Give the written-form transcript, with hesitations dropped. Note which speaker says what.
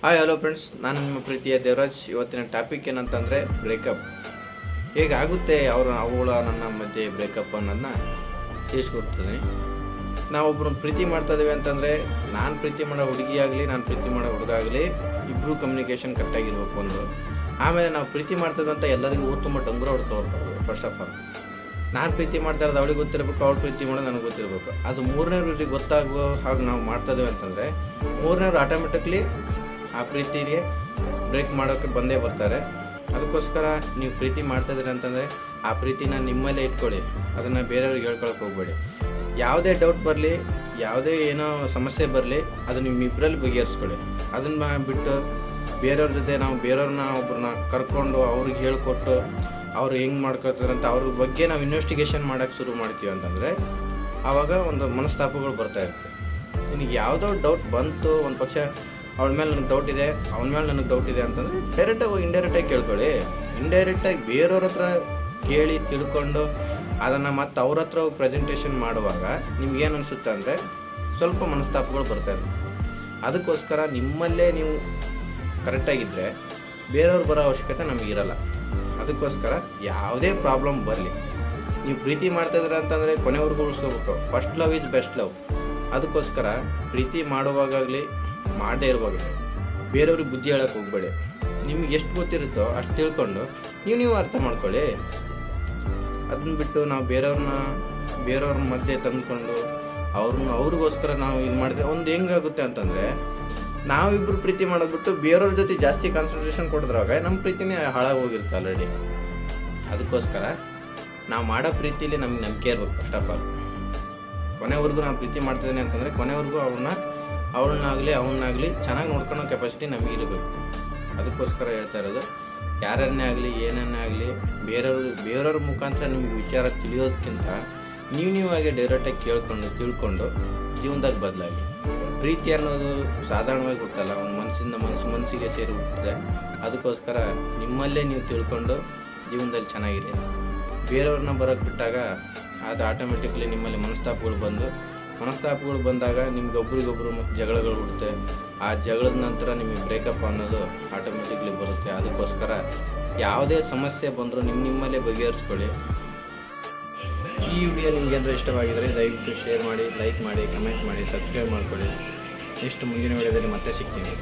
Speaker 1: Hi hello friends, ನಾನು ನಿಮ್ಮ ಪ್ರೀತಿಯ ದೇವರಾಜ್. ಇವತ್ತಿನ ಟಾಪಿಕ್ ಏನಂತಂದರೆ ಬ್ರೇಕಪ್ ಹೇಗಾಗುತ್ತೆ, ಅವಳ ನನ್ನ ಮಧ್ಯೆ ಬ್ರೇಕಪ್ ಅನ್ನೋದನ್ನ ತಿಳಿಸ್ಕೊಡ್ತೀನಿ. ನಾವೊಬ್ಬರನ್ನ ಪ್ರೀತಿ ಮಾಡ್ತಾ ಇದ್ದೀವಿ ಅಂತಂದರೆ, ನಾನು ಪ್ರೀತಿ ಮಾಡೋ ಹುಡುಗಿ ಆಗಲಿ ನಾನು ಪ್ರೀತಿ ಮಾಡೋ ಹುಡುಗ ಆಗಲಿ ಇಬ್ಬರು ಕಮ್ಯುನಿಕೇಷನ್ ಕರೆಕ್ಟಾಗಿರ್ಬೇಕು ಒಂದು. ಆಮೇಲೆ ನಾವು ಪ್ರೀತಿ ಮಾಡ್ತೀವಿ ಅಂತ ಎಲ್ಲರಿಗೂ ತುಂಬ ಡಂಗುರ ಹೊಡ್ತಾ ಹೋಗ್ತಾರೆ. ಫಸ್ಟ್ ಆಫ್ ಆಲ್ ನಾನು ಪ್ರೀತಿ ಮಾಡ್ತಾ ಇರೋದು ಅವಳಿಗೆ ಗೊತ್ತಿರಬೇಕು, ಅವಳು ಪ್ರೀತಿ ಮಾಡೋದು ನನಗೆ ಗೊತ್ತಿರಬೇಕು. ಅದು ಮೂರನೇವ್ರಿಗೆ ಗೊತ್ತಾಗುವ ಹಾಗೆ ನಾವು ಮಾಡ್ತಾ ಇದ್ದೀವಿ ಅಂತಂದರೆ ಮೂರನೇವ್ರು ಆಟೋಮೆಟಿಕ್ಲಿ ಆ ಪ್ರೀತಿಗೆ ಬ್ರೇಕ್ ಮಾಡೋಕ್ಕೆ ಬಂದೇ ಬರ್ತಾರೆ. ಅದಕ್ಕೋಸ್ಕರ ನೀವು ಪ್ರೀತಿ ಮಾಡ್ತಾಯಿದ್ದೀರಿ ಅಂತಂದರೆ ಆ ಪ್ರೀತಿನ ನಿಮ್ಮಲ್ಲೇ ಇಟ್ಕೊಳ್ಳಿ, ಅದನ್ನು ಬೇರೆಯವ್ರಿಗೆ ಹೇಳ್ಕೊಳಕ್ಕೆ ಹೋಗಬೇಡಿ. ಯಾವುದೇ ಡೌಟ್ ಬರಲಿ, ಯಾವುದೇ ಏನೋ ಸಮಸ್ಯೆ ಬರಲಿ, ಅದು ನಿಮ್ಮಿಬ್ಬರಲ್ಲಿ ಬಗೆಹರಿಸ್ಕೊಳ್ಳಿ. ಅದನ್ನು ಬಿಟ್ಟು ಬೇರೆಯವ್ರ ಜೊತೆ ನಾವು ಬೇರೆಯವ್ರನ್ನ ಒಬ್ಬರನ್ನ ಕರ್ಕೊಂಡು ಅವ್ರಿಗೆ ಹೇಳ್ಕೊಟ್ಟು ಅವ್ರು ಹೆಂಗೆ ಮಾಡ್ಕೊಳ್ತಾರೆ ಅಂತ ಅವ್ರ ಬಗ್ಗೆ ನಾವು ಇನ್ವೆಸ್ಟಿಗೇಷನ್ ಮಾಡೋಕ್ಕೆ ಶುರು ಮಾಡ್ತೀವಿ ಅಂತಂದರೆ ಆವಾಗ ಒಂದು ಮನಸ್ತಾಪಗಳು ಬರ್ತಾಯಿರುತ್ತೆ. ನಿನಗೆ ಯಾವುದೋ ಡೌಟ್ ಬಂತು, ಒಂದು ಪಕ್ಷ ಅವಳ ಮೇಲೆ ನನಗೆ ಡೌಟ್ ಇದೆ, ಅವನ ಮೇಲೆ ನನಗೆ ಡೌಟ್ ಇದೆ ಅಂತಂದರೆ ಡೈರೆಕ್ಟಾಗಿ ಇಂಡೈರೆಕ್ಟಾಗಿ ಕೇಳ್ಕೊಳ್ಳಿ. ಇಂಡೈರೆಕ್ಟಾಗಿ ಬೇರೆಯವ್ರ ಹತ್ರ ಕೇಳಿ ತಿಳ್ಕೊಂಡು ಅದನ್ನು ಮತ್ತು ಅವ್ರ ಹತ್ರ ಪ್ರೆಸೆಂಟೇಷನ್ ಮಾಡುವಾಗ ನಿಮ್ಗೇನು ಅನಿಸುತ್ತೆ ಅಂದರೆ ಸ್ವಲ್ಪ ಮನಸ್ತಾಪಗಳು ಬರ್ತಾಯಿರುತ್ತೆ. ಅದಕ್ಕೋಸ್ಕರ ನಿಮ್ಮಲ್ಲೇ ನೀವು ಕರೆಕ್ಟಾಗಿದ್ದರೆ ಬೇರೆಯವ್ರು ಬರೋ ಅವಶ್ಯಕತೆ ನಮಗಿರಲ್ಲ. ಅದಕ್ಕೋಸ್ಕರ ಯಾವುದೇ ಪ್ರಾಬ್ಲಮ್ ಬರಲಿ, ನೀವು ಪ್ರೀತಿ ಮಾಡ್ತಾಯಿದ್ರೆ ಅಂತಂದರೆ ಕೊನೆವರೆಗೂ ಉಳಿಸ್ಕೋಬೇಕು. First love is best love. ಅದಕ್ಕೋಸ್ಕರ ಪ್ರೀತಿ ಮಾಡುವಾಗಲಿ ಮಾಡದೇ ಇರುವಾಗ ಬೇರೆಯವ್ರಿಗೆ ಬುದ್ಧಿ ಹೇಳೋಕ್ಕೆ ಹೋಗಬೇಡಿ. ನಿಮ್ಗೆ ಎಷ್ಟು ಗೊತ್ತಿರುತ್ತೋ ಅಷ್ಟು ತಿಳ್ಕೊಂಡು ನೀವು ಅರ್ಥ ಮಾಡ್ಕೊಳ್ಳಿ. ಅದನ್ನ ಬಿಟ್ಟು ನಾವು ಬೇರೆಯವ್ರ ಮಧ್ಯೆ ತಂದುಕೊಂಡು ಅವ್ರಿಗೋಸ್ಕರ ನಾವು ಇದು ಮಾಡಿದ್ರೆ ಒಂದು ಹೆಂಗಾಗುತ್ತೆ ಅಂತಂದರೆ, ನಾವಿಬ್ಬರು ಪ್ರೀತಿ ಮಾಡೋದು ಬಿಟ್ಟು ಬೇರೆಯವ್ರ ಜೊತೆ ಜಾಸ್ತಿ ಕಾನ್ಸಂಟ್ರೇಷನ್ ಕೊಡಿದ್ರಾಗ ನಮ್ಮ ಪ್ರೀತಿನೇ ಹಾಳಾಗೋಗಿರುತ್ತೆ ಆಲ್ರೆಡಿ. ಅದಕ್ಕೋಸ್ಕರ ನಾವು ಮಾಡೋ ಪ್ರೀತಿಲಿ ನಮ್ಗೆ ನಂಬಿಕೆ ಇರ್ಬೇಕು. ಫಸ್ಟ್ ಆಫ್ ಆಲ್ ಕೊನೆವರೆಗೂ ನಾನು ಪ್ರೀತಿ ಮಾಡ್ತಿದ್ದೀನಿ ಅಂತಂದರೆ ಕೊನೆವರೆಗೂ ಅವಳನ್ನಾಗಲಿ ಚೆನ್ನಾಗಿ ನೋಡ್ಕೊಳ್ಳೋ ಕೆಪಾಸಿಟಿ ನಮಗಿರಬೇಕು. ಅದಕ್ಕೋಸ್ಕರ ಹೇಳ್ತಾ ಇರೋದು, ಯಾರನ್ನೇ ಆಗಲಿ ಏನನ್ನೇ ಆಗಲಿ ಬೇರೆಯವ್ರ ಮುಖಾಂತರ ನಿಮಗೆ ವಿಚಾರ ತಿಳಿಯೋದಕ್ಕಿಂತ ನೀವಾಗೆ ಡೈರೆಕ್ಟಾಗಿ ತಿಳ್ಕೊಂಡು ಜೀವನದಾಗ ಬದಲಾಗಿ. ಪ್ರೀತಿ ಅನ್ನೋದು ಸಾಧಾರಣವಾಗಿ ಹುಟ್ಟಲ್ಲ, ಒಂದು ಮನಸ್ಸಿಗೆ ಸೇರಿ ಹುಟ್ಟಿದೆ. ಅದಕ್ಕೋಸ್ಕರ ನಿಮ್ಮಲ್ಲೇ ನೀವು ತಿಳ್ಕೊಂಡು ಜೀವನದಲ್ಲಿ ಚೆನ್ನಾಗಿದೆ. ಬೇರೆಯವ್ರನ್ನ ಬರೋಕ್ಕೆ ಬಿಟ್ಟಾಗ ಅದು ಆಟೋಮೆಟಿಕ್ಲಿ ನಿಮ್ಮಲ್ಲಿ ಮನಸ್ತಾಪಗಳು ಬಂದಾಗ ನಿಮ್ಗೆ ಒಬ್ರಿಗೊಬ್ರು ಜಗಳಗಳು ಹುಡುತ್ತೆ. ಆ ಜಗಳದ ನಂತರ ನಿಮಗೆ ಬ್ರೇಕಪ್ ಅನ್ನೋದು ಆಟೋಮೆಟಿಕ್ಲಿ ಬರುತ್ತೆ. ಅದಕ್ಕೋಸ್ಕರ ಯಾವುದೇ ಸಮಸ್ಯೆ ಬಂದರೂ ನಿಮ್ಮಲ್ಲೇ ಬಗೆಹರಿಸ್ಕೊಳ್ಳಿ. ಈ ವಿಡಿಯೋ ನಿಮ್ಗೆ ಏನಾದರೂ ಇಷ್ಟವಾಗಿದ್ದರೆ ದಯವಿಟ್ಟು ಶೇರ್ ಮಾಡಿ, ಲೈಕ್ ಮಾಡಿ, ಕಮೆಂಟ್ ಮಾಡಿ, ಸಬ್ಸ್ಕ್ರೈಬ್ ಮಾಡ್ಕೊಳ್ಳಿ. ನೆಕ್ಸ್ಟ್ ಮುಂದಿನ ವಿಡಿಯೋದಲ್ಲಿ ಮತ್ತೆ ಸಿಗ್ತೀನಿ.